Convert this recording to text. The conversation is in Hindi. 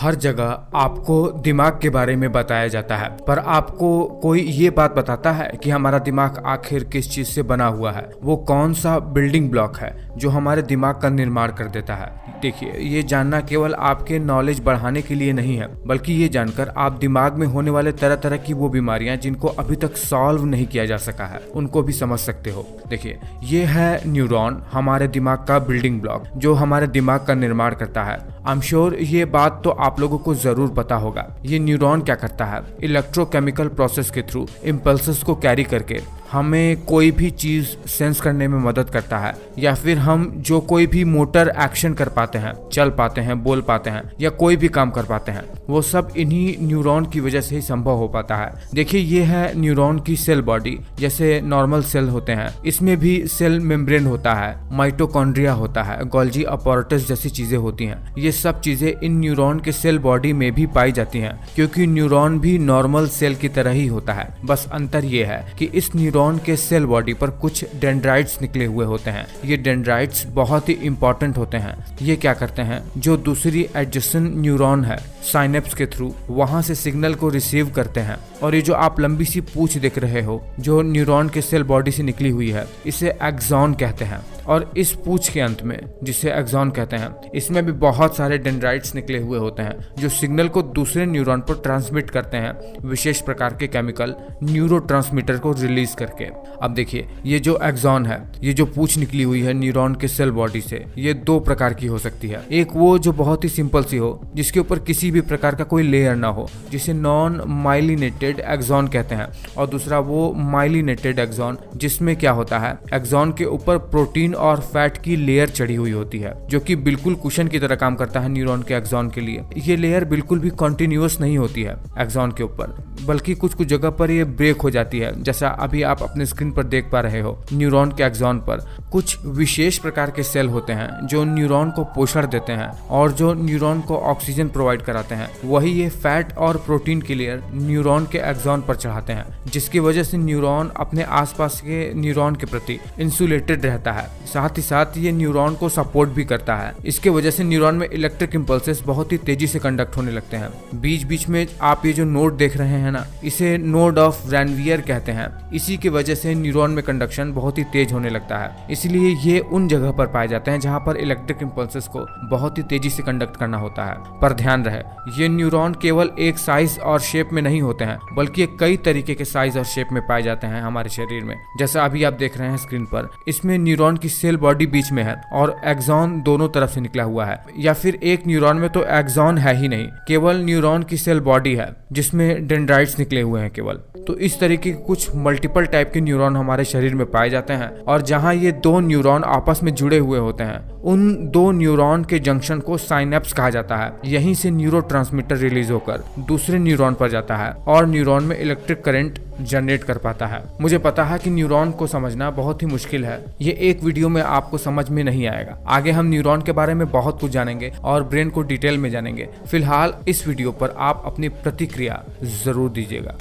हर जगह आपको दिमाग के बारे में बताया जाता है, पर आपको कोई ये बात बताता है कि हमारा दिमाग आखिर किस चीज से बना हुआ है, वो कौन सा बिल्डिंग ब्लॉक है जो हमारे दिमाग का निर्माण कर देता है। देखिए, ये जानना केवल आपके नॉलेज बढ़ाने के लिए नहीं है, बल्कि ये जानकर आप दिमाग में होने वाले तरह तरह की वो बीमारियां जिनको अभी तक सॉल्व नहीं किया जा सका है, उनको भी समझ सकते हो। देखिए, ये है न्यूरॉन, हमारे दिमाग का बिल्डिंग ब्लॉक जो हमारे दिमाग का निर्माण करता है। आई एम श्योर ये बात तो आप लोगों को जरूर पता होगा। ये न्यूरॉन क्या करता है, इलेक्ट्रोकेमिकल प्रोसेस के थ्रू इम्पल्सेस को कैरी करके हमें कोई भी चीज सेंस करने में मदद करता है, या फिर हम जो कोई भी मोटर एक्शन कर पाते हैं, चल पाते हैं, बोल पाते हैं, या कोई भी काम कर पाते हैं, वो सब इन्हीं न्यूरॉन की वजह से ही संभव हो पाता है। देखिए, ये है न्यूरॉन की सेल बॉडी। जैसे नॉर्मल सेल होते हैं, इसमें भी सेल मेम्ब्रेन होता है, माइटोकॉन्ड्रिया होता है, गोल्जी अपॉरेटस जैसी चीजें होती हैं। ये सब चीजें इन न्यूरॉन के सेल बॉडी में भी पाई जाती हैं, क्योंकि न्यूरॉन भी नॉर्मल सेल की तरह ही होता है। बस अंतर ये है कि इस न्यूरॉन के सेल बॉडी पर कुछ डेंड्राइट्स निकले हुए होते हैं। ये डेंड्राइट्स बहुत ही इंपॉर्टेंट होते हैं। ये क्या करते हैं, जो दूसरी एडजेसेंट न्यूरॉन है साइनेप्स के थ्रू वहां से सिग्नल को रिसीव करते हैं। और ये जो आप लंबी सी पूंछ देख रहे हो जो न्यूरॉन के सेल बॉडी से निकली हुई है, इसे एक्सॉन कहते हैं। और इस पूंछ के अंत में, जिसे एक्सॉन कहते हैं, इसमें भी बहुत सारे डेंड्राइट्स निकले हुए होते हैं जो सिग्नल को दूसरे न्यूरॉन पर ट्रांसमिट करते हैं विशेष प्रकार के केमिकल न्यूरोट्रांसमीटर को रिलीज करके। अब देखिए, ये जो एक्सॉन है, ये जो पूंछ निकली हुई है न्यूरॉन के सेल बॉडी से, ये दो प्रकार की हो सकती है। एक वो जो बहुत ही सिंपल सी हो, जिसके ऊपर किसी भी प्रकार का कोई लेयर ना हो, जिसे नॉन माइलिनेटेड एक्सॉन कहते हैं। और दूसरा वो माइलिनेटेड एक्सॉन, जिसमें क्या होता है, एक्सॉन के ऊपर प्रोटीन और फैट की लेयर चढ़ी हुई होती है, जो कि बिल्कुल कुशन की तरह काम करता है न्यूरॉन के एक्सॉन के लिए। ये लेयर बिल्कुल भी कॉन्टिन्यूअस नहीं होती है एक्सॉन के ऊपर, बल्कि कुछ कुछ जगह पर ये ब्रेक हो जाती है। जैसा अभी आप अपने स्क्रीन पर देख पा रहे हो, न्यूरॉन के एक्सॉन पर कुछ विशेष प्रकार के सेल होते हैं जो न्यूरॉन को पोषण देते हैं और जो न्यूरॉन को ऑक्सीजन प्रोवाइड कराते हैं। वही ये फैट और प्रोटीन की लेयर न्यूरॉन के एक्सॉन पर चढ़ाते हैं, जिसकी वजह से न्यूरॉन अपने आसपास के न्यूरॉन के प्रति इंसुलेटेड रहता है। साथ ही साथ ये न्यूरॉन को सपोर्ट भी करता है। इसके वजह से न्यूरॉन में इलेक्ट्रिक इंपल्सेस बहुत ही तेजी से कंडक्ट होने लगते हैं। बीच बीच में आप ये जो नोड देख रहे हैं ना, इसे नोड ऑफ वैन कहते हैं। इसी की वजह से न्यूरॉन में कंडक्शन बहुत ही तेज होने लगता है। इसलिए ये उन जगह पर पाए जाते हैं जहां पर इलेक्ट्रिक इंपल्सेस को बहुत ही तेजी से कंडक्ट करना होता है। पर ध्यान रहे, ये न्यूरॉन केवल एक साइज और शेप में नहीं होते हैं, बल्कि कई तरीके के साइज और शेप में पाए जाते हैं हमारे शरीर में। जैसा अभी आप देख रहे हैं स्क्रीन पर, इसमें न्यूरॉन की सेल बॉडी बीच में है और एक्सॉन दोनों तरफ से निकला हुआ है। या फिर एक न्यूरॉन में तो एक्सॉन है ही नहीं, केवल न्यूरॉन की सेल बॉडी है जिसमें डेंड्राइट्स निकले हुए हैं केवल। तो इस तरीके के कुछ मल्टीपल टाइप के न्यूरॉन हमारे शरीर में पाए जाते हैं, और जहां ये दो न्यूरॉन आपस में जुड़े हुए होते हैं, उन दो न्यूरॉन के जंक्शन को साइनेप्स कहा जाता है। यहीं से न्यूरोट्रांसमीटर रिलीज होकर दूसरे न्यूरॉन पर जाता है और न्यूरॉन में इलेक्ट्रिक करंट जनरेट कर पाता है। मुझे पता है कि न्यूरॉन को समझना बहुत ही मुश्किल है, ये एक वीडियो में आपको समझ में नहीं आएगा। आगे हम न्यूरॉन के बारे में बहुत कुछ जानेंगे और ब्रेन को डिटेल में जानेंगे। फिलहाल इस वीडियो पर आप अपनी प्रतिक्रिया जरूर दीजिएगा।